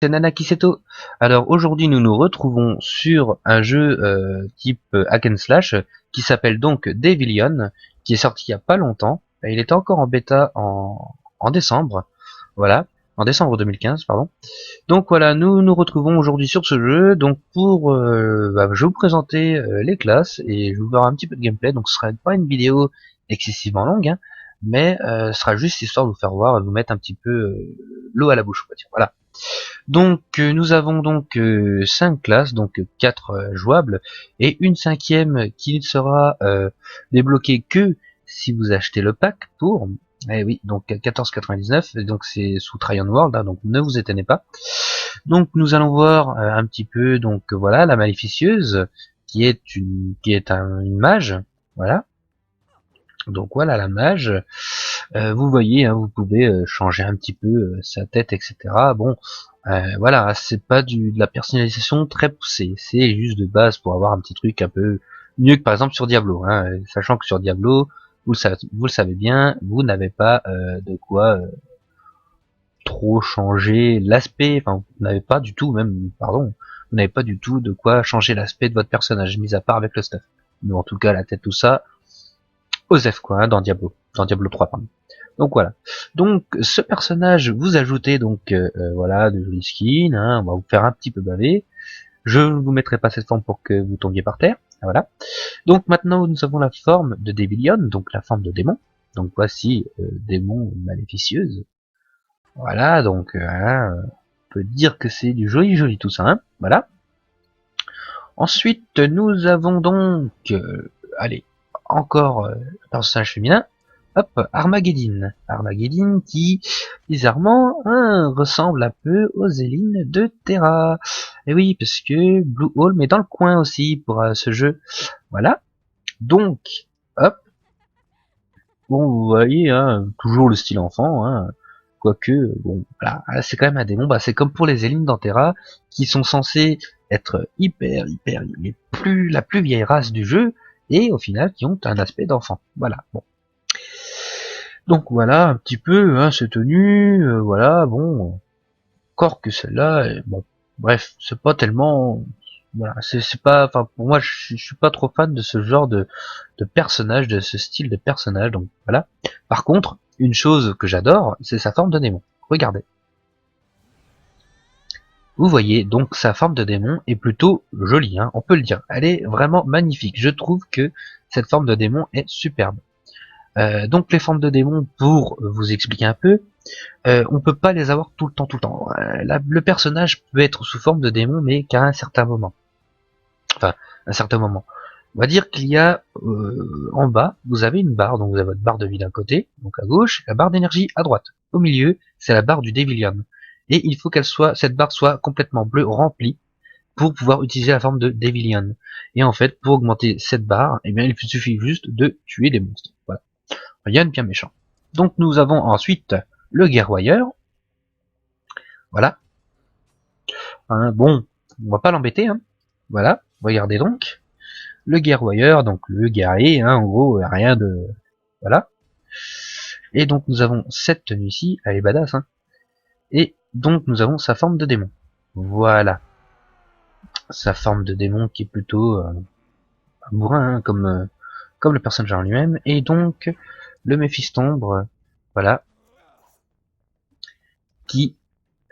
C'est Nana Kiseto. Alors aujourd'hui nous nous retrouvons sur un jeu type hack and slash qui s'appelle donc Devilion, qui est sorti il y a pas longtemps. Il était encore en bêta en décembre, voilà, en décembre 2015 pardon. Donc voilà, nous nous retrouvons aujourd'hui sur ce jeu. Donc pour, je vais vous présenter les classes et je vous ferai un petit peu de gameplay. Donc ce sera pas une vidéo excessivement longue, hein, mais ce sera juste histoire de vous faire voir et de vous mettre un petit peu l'eau à la bouche, on va dire. Voilà. Donc nous avons donc 5 classes, donc 4 jouables, et une cinquième qui ne sera débloquée que si vous achetez le pack pour, eh oui, donc 14,99, et donc c'est sous Tryon World, hein, donc ne vous étonnez pas. Donc nous allons voir un petit peu, donc voilà, la Maléficieuse, qui est une mage, voilà. Donc voilà la mage. Vous voyez, hein, vous pouvez changer un petit peu sa tête, etc. Bon, voilà, c'est pas de la personnalisation très poussée, c'est juste de base pour avoir un petit truc un peu mieux que par exemple sur Diablo, hein, sachant que sur Diablo, vous le savez bien, vous n'avez pas de quoi trop changer l'aspect, enfin vous n'avez pas du tout, même, pardon, vous n'avez pas du tout de quoi changer l'aspect de votre personnage, mis à part avec le stuff. Mais en tout cas, la tête, tout ça, Osef quoi, hein, dans Diablo 3, pardon. Donc voilà. Donc ce personnage, vous ajoutez donc voilà de jolis skins, hein, on va vous faire un petit peu baver. Je ne vous mettrai pas cette forme pour que vous tombiez par terre. Voilà. Donc maintenant nous avons la forme de Devilion, donc la forme de démon. Donc voici démon maléficieuse. Voilà, donc hein, on peut dire que c'est du joli tout ça. Hein, voilà. Ensuite nous avons donc allez, encore un personnage féminin. Hop, Armageddon. Armageddon qui, bizarrement, hein, ressemble un peu aux Zélines de Terra. Et oui, parce que Blue Hole est dans le coin aussi pour ce jeu. Voilà. Donc, hop. Bon, vous voyez, hein, toujours le style enfant, hein. Quoique, bon, voilà, c'est quand même un démon. Bah, c'est comme pour les Zélines d'Antera, qui sont censés être hyper, la plus vieille race du jeu, et au final, qui ont un aspect d'enfant. Voilà. Bon. Donc voilà un petit peu hein, ces tenues, voilà, bon, encore que celle-là, bon, bref, c'est pas tellement, voilà, c'est pas, enfin pour moi je suis pas trop fan de ce genre de personnage, de ce style de personnage, donc voilà. Par contre, une chose que j'adore, c'est sa forme de démon. Regardez. Vous voyez, donc sa forme de démon est plutôt jolie, hein, on peut le dire. Elle est vraiment magnifique. Je trouve que cette forme de démon est superbe. Donc les formes de démons, pour vous expliquer un peu, on peut pas les avoir tout le temps. Le personnage peut être sous forme de démon, mais qu'à un certain moment. Enfin, un certain moment. On va dire qu'il y a en bas, vous avez une barre, donc vous avez votre barre de vie d'un côté, donc à gauche, la barre d'énergie à droite. Au milieu, c'est la barre du Devilion. Et il faut cette barre soit complètement bleue remplie pour pouvoir utiliser la forme de Devilion. Et en fait, pour augmenter cette barre, eh bien, il suffit juste de tuer des monstres. Voilà. Rien de bien méchant. Donc nous avons ensuite le guerroyeur. Voilà. Hein, bon, on va pas l'embêter. Hein. Voilà. Regardez donc. Le guerroyeur, donc le guerrier, hein, en gros, rien de... Voilà. Et donc nous avons cette tenue ici, elle est badass. Hein. Et donc nous avons sa forme de démon. Voilà. Sa forme de démon qui est plutôt bourrin, hein, comme le personnage en lui-même. Et donc le Méphistombre, voilà, qui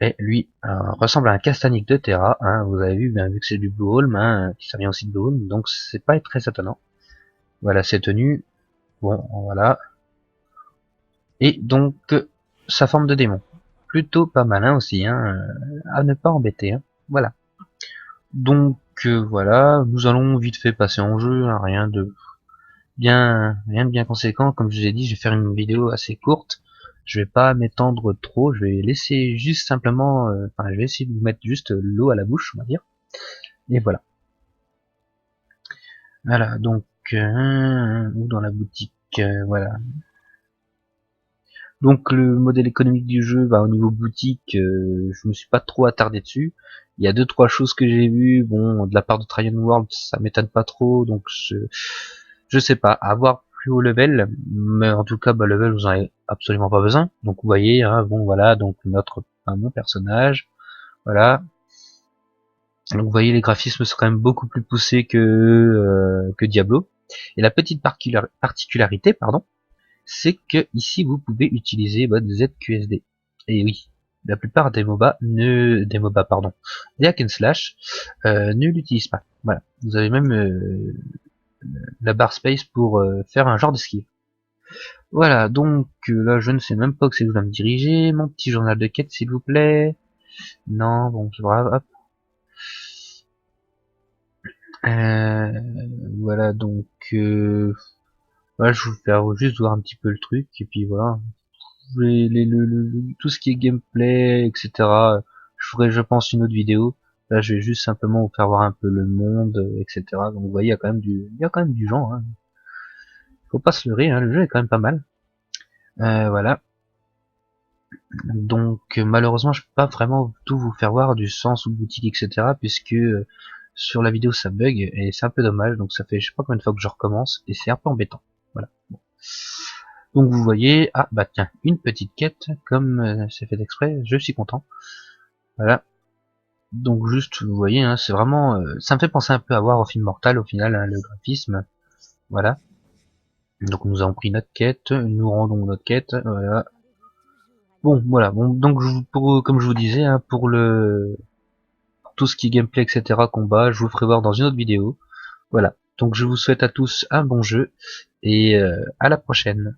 et lui ressemble à un castanique de Terra, hein, vous avez vu, bien vu que c'est du Blue Hole, hein, ça vient aussi de Blue Hole, donc c'est pas très étonnant. Voilà ses tenues, bon voilà. Et donc sa forme de démon. Plutôt pas malin aussi, hein, à ne pas embêter. Hein. Voilà. Donc voilà, nous allons vite fait passer en jeu, hein, rien de bien conséquent, comme je vous ai dit, je vais faire une vidéo assez courte. Je vais pas m'étendre trop, je vais laisser juste simplement, enfin je vais essayer de vous mettre juste l'eau à la bouche, on va dire. Et voilà. Voilà, donc ou dans la boutique, voilà. Donc le modèle économique du jeu, bah, au niveau boutique, je me suis pas trop attardé dessus. Il y a deux trois choses que j'ai vues, bon, de la part de Tryon World, ça m'étonne pas trop, donc je sais pas, avoir plus haut level, mais en tout cas, bah, level vous en avez absolument pas besoin. Donc vous voyez, hein, bon voilà, donc mon personnage. Voilà. Donc vous voyez, les graphismes sont quand même beaucoup plus poussés que Diablo. Et la petite particularité, pardon, c'est que ici vous pouvez utiliser votre ZQSD. Et oui, la plupart des MOBA pardon, des hack and slash ne l'utilisent pas. Voilà, vous avez même la barre space pour faire un genre d'esquive. Voilà, donc là je ne sais même pas que c'est où je dois me diriger. Mon petit journal de quête s'il vous plaît. Non, bon c'est grave, hop. Euh, voilà, donc voilà, je vais vous faire juste voir un petit peu le truc, et puis voilà. Tout ce qui est gameplay, etc. Je ferai, je pense, une autre vidéo. Là, je vais juste simplement vous faire voir un peu le monde, etc. Donc, vous voyez, il y a quand même du genre. Hein. Faut pas se leurrer, hein, le jeu est quand même pas mal. Voilà. Donc, malheureusement, je peux pas vraiment tout vous faire voir du sens ou boutique, etc. Puisque sur la vidéo ça bug et c'est un peu dommage. Donc, ça fait je sais pas combien de fois que je recommence et c'est un peu embêtant. Voilà. Bon. Donc vous voyez, ah bah tiens, une petite quête, comme c'est fait exprès, je suis content. Voilà. Donc juste, vous voyez, hein, c'est vraiment, ça me fait penser un peu à War of Immortal au final, hein, le graphisme. Voilà. Donc nous avons pris notre quête, nous rendons notre quête. Voilà. Bon, voilà. Bon, donc comme je vous disais, hein, pour tout ce qui est gameplay, etc., combat, je vous ferai voir dans une autre vidéo. Voilà. Donc je vous souhaite à tous un bon jeu et à la prochaine.